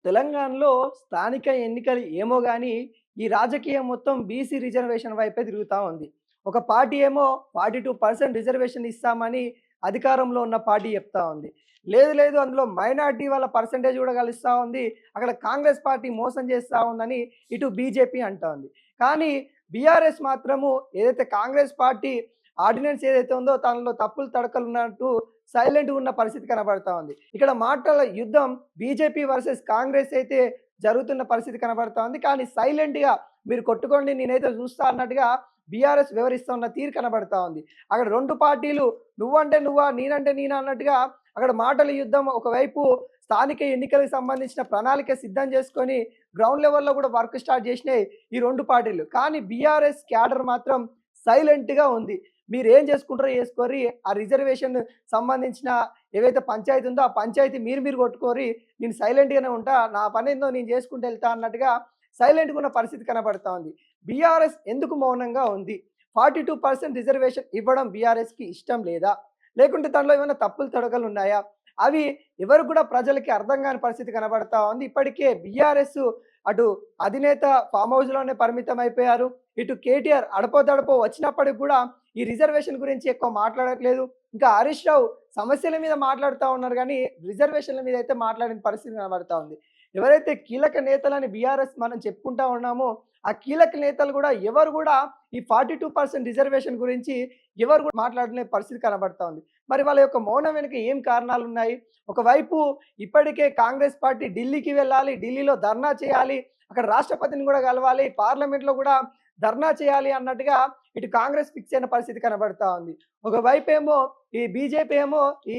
తెలంగాణలో స్థానిక ఎన్నికలు ఏమో గాని, ఈ రాజకీయం మొత్తం బీసీ రిజర్వేషన్ వైపే తిరుగుతా ఉంది. ఒక పార్టీ ఏమో 42% రిజర్వేషన్ ఇస్తామని అధికారంలో ఉన్న పార్టీ చెప్తా ఉంది. లేదు లేదు అందులో మైనారిటీ వాళ్ళ పర్సెంటేజ్ కూడా కలుస్తా ఉంది. అక్కడ కాంగ్రెస్ పార్టీ మోసం చేస్తా ఉందని ఇటు బీజేపీ అంటా ఉంది. కానీ బీఆర్ఎస్ మాత్రము ఏదైతే కాంగ్రెస్ పార్టీ ఆర్డినెన్స్ ఏదైతే ఉందో దానిలో తప్పులు తడకలు ఉన్నట్టు సైలెంట్‌గా ఉన్న పరిస్థితి కనబడతా ఉంది. ఇక్కడ మాటల యుద్ధం బీజేపీ వర్సెస్ కాంగ్రెస్ అయితే జరుగుతున్న పరిస్థితి కనబడతా ఉంది. కానీ సైలెంట్‌గా మీరు కొట్టుకోండి నేనైతే చూస్తా అన్నట్టుగా బీఆర్ఎస్ వివరిస్తున్న తీరు కనబడతా ఉంది. అక్కడ 2 పార్టీలు నువ్వంటే నువ్వా, నేనంటే నేనా అన్నట్టుగా అక్కడ మాటల యుద్ధం. ఒకవైపు స్థానిక ఎన్నికలకు సంబంధించిన ప్రణాళిక సిద్ధం చేసుకొని గ్రౌండ్ లెవెల్‌లో కూడా వర్క్ స్టార్ట్ చేసినాయి ఈ 2 పార్టీలు. కానీ బీఆర్ఎస్ క్యాడర్ మాత్రం సైలెంట్‌గా ఉంది. మీరేం చేసుకుంటారో చేసుకోర్రి. ఆ రిజర్వేషన్ సంబంధించిన ఏవైతే పంచాయతీ ఉందో ఆ పంచాయతీ మీరు కొట్టుకోర్రి. నేను సైలెంట్‌గానే ఉంటా. నా పనేందో నేను చేసుకుంటూ వెళ్తా అన్నట్టుగా సైలెంట్‌గా ఉన్న పరిస్థితి కనబడతా ఉంది. బీఆర్ఎస్ ఎందుకు మౌనంగా ఉంది? 42% రిజర్వేషన్ ఇవ్వడం బీఆర్ఎస్‌కి ఇష్టం లేదా? లేకుంటే దాంట్లో ఏమైనా తప్పులు తడకలు ఉన్నాయా? అవి ఎవరు కూడా ప్రజలకి అర్థం కాని పరిస్థితి కనబడతా ఉంది. ఇప్పటికే బీఆర్ఎస్ అటు అధినేత ఫామ్ హౌస్‌లోనే పరిమితం అయిపోయారు. ఇటు కేటీఆర్ అడపో వచ్చినప్పటికి కూడా ఈ రిజర్వేషన్ గురించి ఎక్కువ మాట్లాడట్లేదు. ఇంకా హరీష్ రావు సమస్యల మీద మాట్లాడుతా ఉన్నారు గానీ, రిజర్వేషన్‌ల మీద అయితే మాట్లాడిన పరిస్థితి కనబడతా ఉంది. ఎవరైతే కీలక నేతలని బీఆర్ఎస్ మనం చెప్పుకుంటా ఉన్నామో, ఆ కీలక నేతలు కూడా ఎవరు కూడా ఈ 42% రిజర్వేషన్ గురించి ఎవరు కూడా మాట్లాడలేని పరిస్థితి కనబడతా ఉంది. మరి వాళ్ళ యొక్క మౌనం వెనుక ఏం కారణాలున్నాయి? ఒకవైపు ఇప్పటికే కాంగ్రెస్ పార్టీ ఢిల్లీకి వెళ్ళాలి, ఢిల్లీలో ధర్నా చేయాలి, అక్కడ రాష్ట్రపతిని కూడా కలవాలి, పార్లమెంట్‌లో కూడా ధర్నా చేయాలి అన్నట్టుగా ఇటు కాంగ్రెస్ ఫిక్స్ అయిన పరిస్థితి కనబడతా ఉంది. ఒకవైపేమో ఈ బీజేపీ ఏమో ఈ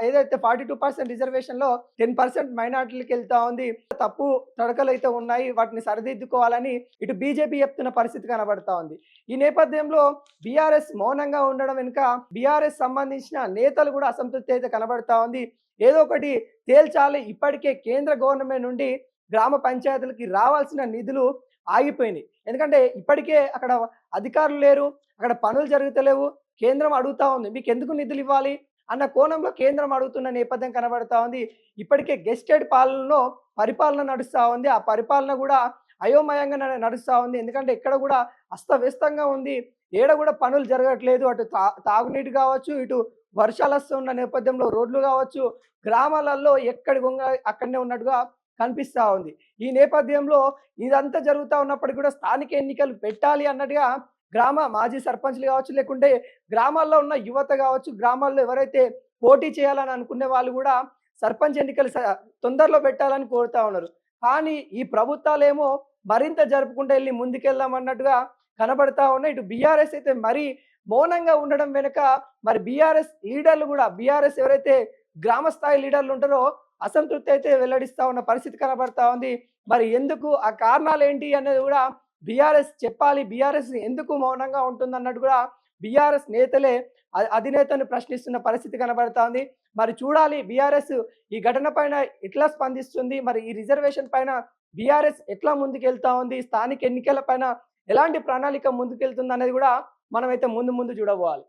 ఏదైతే 42% రిజర్వేషన్‌లో 10% మైనారిటీలకి వెళ్తా ఉంది. తప్పు తడకలైతే ఉన్నాయి. వాటిని సరిదిద్దుకోవాలని ఇటు బీజేపీ చెప్తున్న పరిస్థితి కనబడతా ఉంది. ఈ నేపథ్యంలో బీఆర్ఎస్ మౌనంగా ఉండడం వెనుక బీఆర్ఎస్ సంబంధించిన నేతలు కూడా అసంతృప్తి అయితే కనబడతా ఉంది. ఏదో ఒకటి తేల్చాలి. ఇప్పటికే కేంద్ర గవర్నమెంట్ నుండి గ్రామ పంచాయతీలకి రావాల్సిన నిధులు ఆగిపోయినాయి. ఎందుకంటే ఇప్పటికే అక్కడ అధికారులు లేరు, అక్కడ పనులు జరుగుతలేవు. కేంద్రం అడుగుతా ఉంది మీకెందుకు నిధులు ఇవ్వాలి అన్న కోణంలో కేంద్రం అడుగుతున్న నేపథ్యం కనబడతా ఉంది. ఇప్పటికే గెస్టెడ్ పాలనలో పరిపాలన నడుస్తూ ఉంది. ఆ పరిపాలన కూడా అయోమయంగా నడుస్తూ ఉంది. ఎందుకంటే ఇక్కడ కూడా అస్తవ్యస్తంగా ఉంది. ఏడ కూడా పనులు జరగట్లేదు. అటు తాగునీటి కావచ్చు, ఇటు వర్షాలు వస్తున్న నేపథ్యంలో రోడ్లు కావచ్చు, గ్రామాలలో ఎక్కడి గొంగ అక్కడనే ఉన్నట్టుగా కనిపిస్తా ఉంది. ఈ నేపథ్యంలో ఇదంతా జరుగుతా ఉన్నప్పటికీ కూడా స్థానిక ఎన్నికలు పెట్టాలి అన్నట్టుగా గ్రామ మాజీ సర్పంచ్లు కావచ్చు, లేకుంటే గ్రామాల్లో ఉన్న యువత కావచ్చు, గ్రామాల్లో ఎవరైతే పోటీ చేయాలని అనుకునే వాళ్ళు కూడా సర్పంచ్ ఎన్నికలు తొందరలో పెట్టాలని కోరుతా ఉన్నారు. కానీ ఈ ప్రభుత్వాలేమో మరింత జరుపుకుంటూ వెళ్ళి ముందుకెళ్దాం అన్నట్టుగా కనబడతా ఉన్నాయి. ఇటు బీఆర్ఎస్ అయితే మరీ మౌనంగా ఉండడం వెనుక మరి బీఆర్ఎస్ లీడర్లు కూడా బీఆర్ఎస్ ఎవరైతే గ్రామ స్థాయి లీడర్లు ఉంటారో అసంతృప్తి అయితే వెల్లడిస్తా ఉన్న పరిస్థితి కనబడతా ఉంది. మరి ఎందుకు ఆ కారణాలు ఏంటి అనేది కూడా బీఆర్ఎస్ చెప్పాలి. బీఆర్ఎస్ ఎందుకు మౌనంగా ఉంటుందన్నట్టు కూడా బీఆర్ఎస్ నేతలే అధినేతను ప్రశ్నిస్తున్న పరిస్థితి కనబడతా ఉంది. మరి చూడాలి బీఆర్ఎస్ ఈ ఘటన పైన ఎట్లా స్పందిస్తుంది, మరి ఈ రిజర్వేషన్ పైన బీఆర్ఎస్ ఎట్లా ముందుకెళ్తా ఉంది, స్థానిక ఎన్నికల పైన ఎలాంటి ప్రణాళిక ముందుకెళ్తుంది అనేది కూడా మనమైతే ముందు చూడబోవాలి.